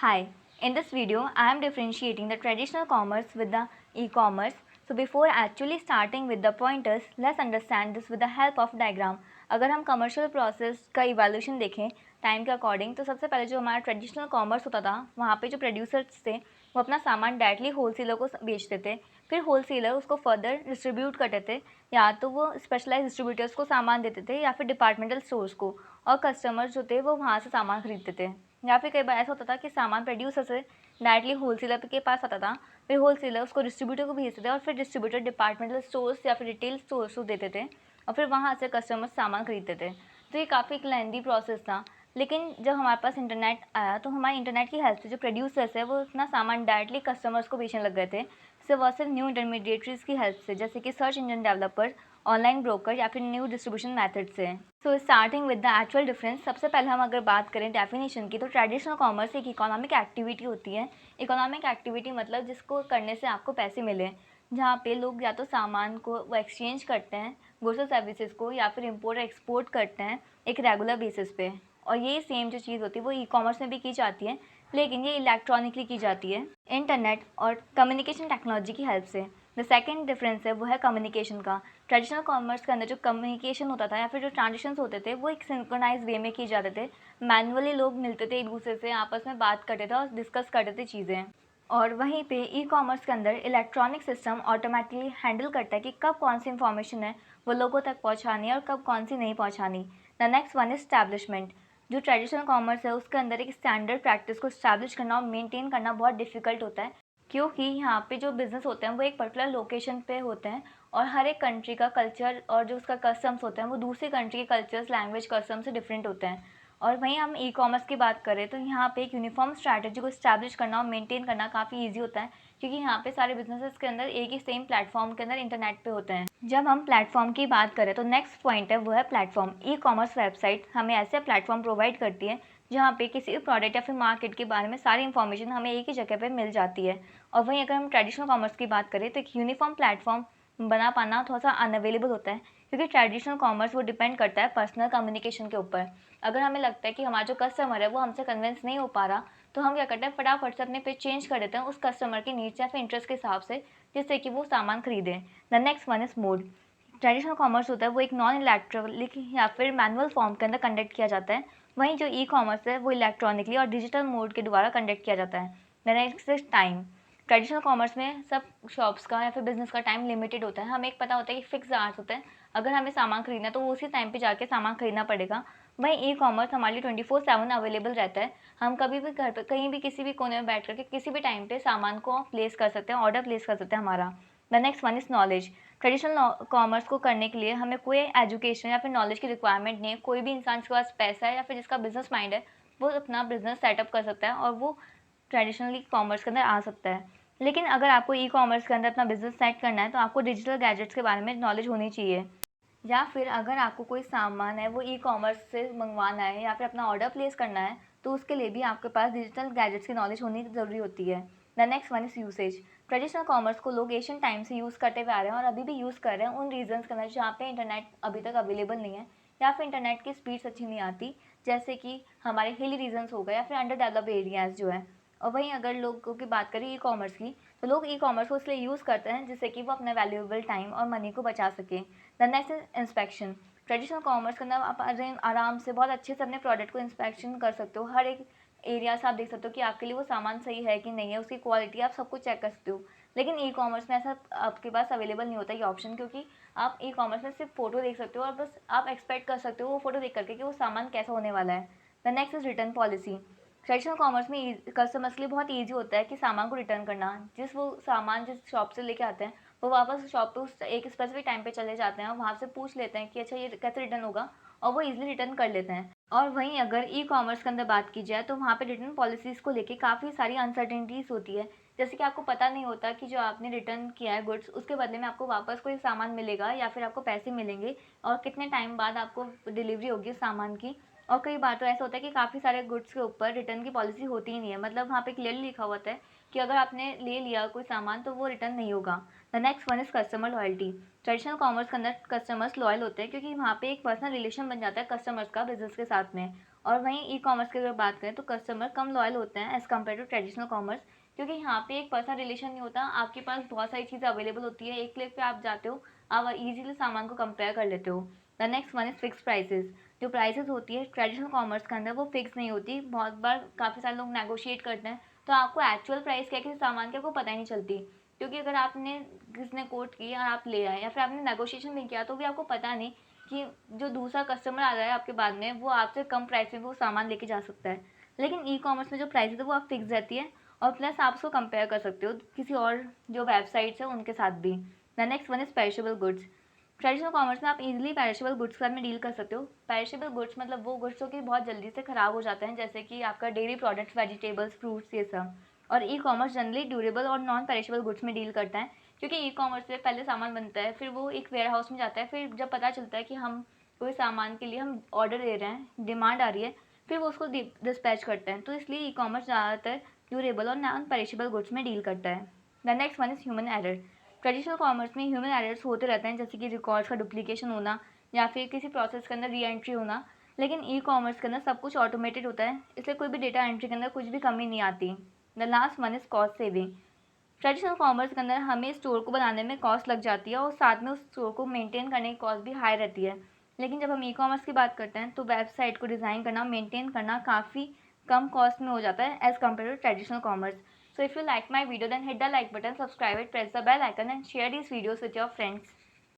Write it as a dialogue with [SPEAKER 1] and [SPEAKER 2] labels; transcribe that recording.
[SPEAKER 1] Hi, in this video I am differentiating the traditional commerce with the e-commerce. So before actually starting with the pointers, let's understand this with the help of diagram. अगर हम commercial process का evolution देखें time के according, तो सबसे पहले जो हमारा ट्रेडिशनल कॉमर्स होता था वहाँ पे जो प्रोड्यूसर्स थे वो अपना सामान डायरेक्टली होलसेलर को बेचते थे, फिर होलसेलर उसको फर्दर डिस्ट्रीब्यूट करते थे, या तो वो स्पेशलाइज डिस्ट्रीब्यूटर्स को सामान देते थे या फिर डिपार्टमेंटल स्टोर्स को, और कस्टमर्स जो थे वो वहाँ से सामान खरीदते थे। या फिर कई बार ऐसा होता था कि सामान प्रोड्यूसर से डायरेक्टली होलसेलर के पास आता था, फिर होलसेलर उसको डिस्ट्रीब्यूटर को भेजते थे और फिर डिस्ट्रीब्यूटर डिपार्टमेंटल स्टोर्स या फिर रिटेल स्टोर्स को देते थे और फिर वहाँ से कस्टमर्स सामान खरीदते थे। तो ये काफ़ी एक लेंदी प्रोसेस था। लेकिन जब हमारे पास इंटरनेट आया तो हमारे इंटरनेट की हेल्प से जो प्रोड्यूसर्स है वो अपना सामान डायरेक्टली कस्टमर्स को बेचने लग गए थे, सिर्फ और सिर्फ न्यू इंटरमीडिएटरीज की हेल्प से, जैसे कि search engine developer, online broker या फिर न्यू डिस्ट्रीब्यूशन मेथड से। So starting with the actual difference, सबसे पहले हम अगर बात करें डेफिनेशन की, तो ट्रेडिशनल कॉमर्स एक इकोनॉमिक एक्टिविटी होती है। इकोनॉमिक एक्टिविटी मतलब जिसको करने से आपको पैसे मिले, जहाँ पे लोग या तो सामान को वो एक्सचेंज करते हैं, गुड्स और सर्विसेज को, या फिर इम्पोर्ट एक्सपोर्ट करते हैं एक रेगुलर बेसिस पे। और ये सेम जो चीज़ होती है वो ई कॉमर्स में भी की जाती है, लेकिन ये इलेक्ट्रॉनिकली की जाती है इंटरनेट और कम्युनिकेशन टेक्नोलॉजी की हेल्प से। द सेकेंड डिफरेंस है वो है कम्युनिकेशन का। ट्रेडिशनल कॉमर्स के अंदर जो कम्युनिकेशन होता था या फिर जो ट्रांजेक्शन्स होते थे वो एक सिंक्रोनाइज वे में किए जाते थे। मैनुअली लोग मिलते थे, एक दूसरे से आपस में बात करते थे और डिस्कस करते थे चीज़ें। और वहीं पे ई कॉमर्स के अंदर इलेक्ट्रॉनिक सिस्टम ऑटोमेटिकली हैंडल करता है कि कब कौन सी इन्फॉर्मेशन है वो लोगों तक पहुंचानी है और कब कौन सी नहीं पहुंचानी। The next one is establishment. जो ट्रेडिशनल कॉमर्स है उसके अंदर एक स्टैंडर्ड प्रैक्टिस को इस्टेब्लिश करना और मेंटेन करना बहुत डिफिकल्ट होता है, क्योंकि यहाँ पे जो बिज़नेस होते हैं वो एक पर्टिकुलर लोकेशन पे होते हैं और हर एक कंट्री का कल्चर और जो उसका कस्टम्स होते हैं वो दूसरी कंट्री के कल्चर्स, लैंग्वेज, कस्टम से डिफरेंट होते हैं। और वहीं हम ई कॉमर्स की बात करें तो यहाँ पे एक यूनिफॉर्म स्ट्रैटेजी को इस्टेब्लिश करना और मेंटेन करना काफ़ी ईजी होता है, क्योंकि यहाँ पे सारे बिजनेसेस के अंदर एक ही सेम प्लेटफॉर्म के अंदर इंटरनेट पे होते हैं। जब हम प्लेटफॉर्म की बात करें तो नेक्स्ट पॉइंट है वो है प्लेटफॉर्म। ई कॉमर्स वेबसाइट हमें ऐसे प्लेटफॉर्म प्रोवाइड करती है जहाँ पे किसी भी प्रोडक्ट या फिर मार्केट के बारे में सारी इन्फॉर्मेशन हमें एक ही जगह पे मिल जाती है। और वहीं अगर हम ट्रेडिशनल कॉमर्स की बात करें तो एक यूनिफॉर्म प्लेटफॉर्म बना पाना थोड़ा सा अनअवेलेबल होता है, क्योंकि ट्रेडिशनल कॉमर्स वो डिपेंड करता है पर्सनल कम्युनिकेशन के ऊपर। अगर हमें लगता है कि हमारा जो कस्टमर है वो हमसे कन्विंस नहीं हो पा रहा, तो हम क्या करते हैं, फटाफट से अपने पेज चेंज कर देते हैं उस कस्टमर की नीड्स या फिर इंटरेस्ट के हिसाब से, जिससे कि वो सामान खरीदें। The next one is mode. Traditional commerce होता है वो एक नॉन इलेक्ट्रॉनिक या फिर मैनुअल फॉर्म के अंदर कंडक्ट किया जाता है, वहीं जो ई कॉमर्स है वो इलेक्ट्रॉनिकली और डिजिटल मोड के द्वारा कंडक्ट किया जाता है। The next is time. Traditional commerce में सब शॉप्स का या फिर बिजनेस का टाइम लिमिटेड होता है, हमें एक पता होता है कि फिक्स आवर्स होते हैं, अगर हमें सामान खरीदना है तो वो उसी टाइम पे जाके सामान खरीदना पड़ेगा। वहीं ई कॉमर्स हमारे लिए 24/7 अवेलेबल रहता है, हम कभी भी घर पर कहीं भी किसी भी कोने में बैठ करके किसी भी टाइम पे सामान को प्लेस कर सकते हैं, ऑर्डर प्लेस कर सकते हैं हमारा। The next one is knowledge. Traditional commerce को करने के लिए हमें कोई एजुकेशन या फिर नॉलेज की रिक्वायरमेंट नहीं है, कोई भी इंसान जिसके पास पैसा है या फिर जिसका बिजनेस माइंड है वो अपना बिजनेस सेटअप कर सकता है और वो ट्रेडिशनली कॉमर्स के अंदर आ सकता है। लेकिन अगर आपको ई कॉमर्स के अंदर अपना बिजनेस सेट करना है तो आपको डिजिटल गैजेट्स के बारे में नॉलेज होनी चाहिए, या फिर अगर आपको कोई सामान है वो ई कॉमर्स से मंगवाना है या फिर अपना ऑर्डर प्लेस करना है तो उसके लिए भी आपके पास डिजिटल गैजेट्स की नॉलेज होनी ज़रूरी होती है। The next one is usage. Traditional commerce को लोग एशियन टाइम से यूज़ करते हुए आ रहे हैं और अभी भी यूज़ कर रहे हैं उन रीजन्स के अंदर जहाँ पे इंटरनेट अभी तक अवेलेबल नहीं है या फिर इंटरनेट की स्पीड्स अच्छी नहीं आती, जैसे कि हमारे हिली रीजन्स हो गए या फिर अंडर डेवलप एरियाज़ जो है। और वहीं अगर लोगों की बात करें ई कॉमर्स की, तो लोग ई कॉमर्स को इसलिए यूज़ करते हैं जिससे कि वो अपने वैल्यूएबल टाइम और मनी को बचा सकें। The next is inspection. Traditional commerce के अंदर आप आराम से बहुत अच्छे से अपने प्रोडक्ट को इंस्पेक्शन कर सकते हो, हर एक एरिया से आप देख सकते हो कि आपके लिए वो सामान सही है कि नहीं है, उसकी क्वालिटी आप सब कुछ चेक कर सकते हो। लेकिन ई कॉमर्स में ऐसा आपके पास अवेलेबल नहीं होता ये ऑप्शन, क्योंकि आप ई कॉमर्स में सिर्फ फोटो देख सकते हो और बस आप एक्सपेक्ट कर सकते हो वो फोटो देख करके कि वो सामान कैसा होने वाला है। The next is return policy. Traditional commerce में कस्टमर्स के लिए बहुत ईजी होता है कि सामान को रिटर्न करना, वो सामान जिस शॉप से लेके आते हैं वो वापस शॉप पे उस एक स्पेसिफिक टाइम पे चले जाते हैं और वहाँ से पूछ लेते हैं कि अच्छा ये कैसे रिटर्न होगा, और वो इजीली रिटर्न कर लेते हैं। और वहीं अगर ई कॉमर्स के अंदर बात की जाए तो वहाँ पे रिटर्न पॉलिसीज़ को लेके काफ़ी सारी अनसर्टेनिटीज़ होती है, जैसे कि आपको पता नहीं होता कि जो आपने रिटर्न किया है गुड्स उसके बदले में आपको वापस कोई सामान मिलेगा या फिर आपको पैसे मिलेंगे, और कितने टाइम बाद आपको डिलीवरी होगी उस सामान की। और कई बार तो ऐसा होता है कि काफ़ी सारे गुड्स के ऊपर रिटर्न की पॉलिसी होती ही नहीं है, मतलब वहाँ पे क्लियरली लिखा हुआ होता है कि अगर आपने ले लिया कोई सामान तो वो रिटर्न नहीं होगा। The next one is customer loyalty. Traditional commerce के अंदर कस्टमर्स लॉयल होते हैं क्योंकि वहाँ पे एक पर्सनल रिलेशन बन जाता है कस्टमर्स का बिजनेस के साथ में, और वहीं ई कॉमर्स की अगर बात करें तो कस्टमर कम लॉयल होते हैं as compared to traditional commerce, क्योंकि यहाँ पे एक पर्सनल रिलेशन नहीं होता, आपके पास बहुत सारी चीज़ें अवेलेबल होती है, एक क्लिक पे आप जाते हो, आप इजीली सामान को कंपेयर कर लेते हो। The next one is fix prices. जो प्राइसेस होती है ट्रेडिशनल कॉमर्स के अंदर वो फिक्स नहीं होती, बहुत बार काफ़ी सारे लोग नेगोशिएट करते हैं, तो आपको एक्चुअल प्राइस क्या है किसी सामान की आपको पता ही नहीं चलती, क्योंकि अगर आपने किसी ने कोट की और आप ले आए या फिर आपने नेगोशिएशन नहीं किया तो भी आपको पता नहीं कि जो दूसरा कस्टमर आ रहा है आपके बाद में वो आपसे कम प्राइस में वो सामान लेके जा सकता है। लेकिन ई कॉमर्स में जो प्राइस है वो आप फिक्स रहती है, और प्लस आप उसको कंपेयर कर सकते हो किसी और जो वेबसाइट्स है उनके साथ भी। The next one is perishable goods. Traditional commerce में आप इजीली पेरिशेबल गुड्स के साथ में डील कर सकते हो। पेरिशेबल गुड्स मतलब वो गुड्स जो कि बहुत जल्दी से ख़राब हो जाते हैं, जैसे कि आपका डेयरी प्रोडक्ट्स, वेजिटेबल्स, फ्रूट्स, ये सब। और ई कॉमर्स जनरली ड्यूरेबल और नॉन पेरिशेबल गुड्स में डील करता है, क्योंकि ई कॉमर्स से पहले सामान बनता है, फिर वो एक वेयर हाउस में जाता है, फिर जब पता चलता है कि हम कोई सामान के लिए हम ऑर्डर दे रहे हैं, डिमांड आ रही है, फिर वो उसको डिस्पैच करते हैं। तो इसलिए ई कॉमर्स ज़्यादातर ड्यूरेबल और नॉन पेरिशेबल गुड्स में डील करता है। The next one is human error. Traditional commerce में ह्यूमन एरर्स होते रहते हैं, जैसे कि रिकॉर्ड्स का डुप्लीकेशन होना या फिर किसी प्रोसेस के अंदर री एंट्री होना, लेकिन ई कॉमर्स के अंदर सब कुछ ऑटोमेटेड होता है, इसलिए कोई भी डेटा एंट्री के अंदर कुछ भी कमी नहीं आती। The last one is cost saving. Traditional commerce के अंदर हमें स्टोर को बनाने में कॉस्ट लग जाती है और साथ में उस स्टोर को मेंटेन करने की कॉस्ट भी हाई रहती है, लेकिन जब हम ई कॉमर्स की बात करते हैं तो वेबसाइट को डिज़ाइन करना, मेंटेन करना काफ़ी कम कॉस्ट में हो जाता है as compared to traditional commerce. So if you like my video, then hit the like button, subscribe it, press the bell icon and share these videos with your friends.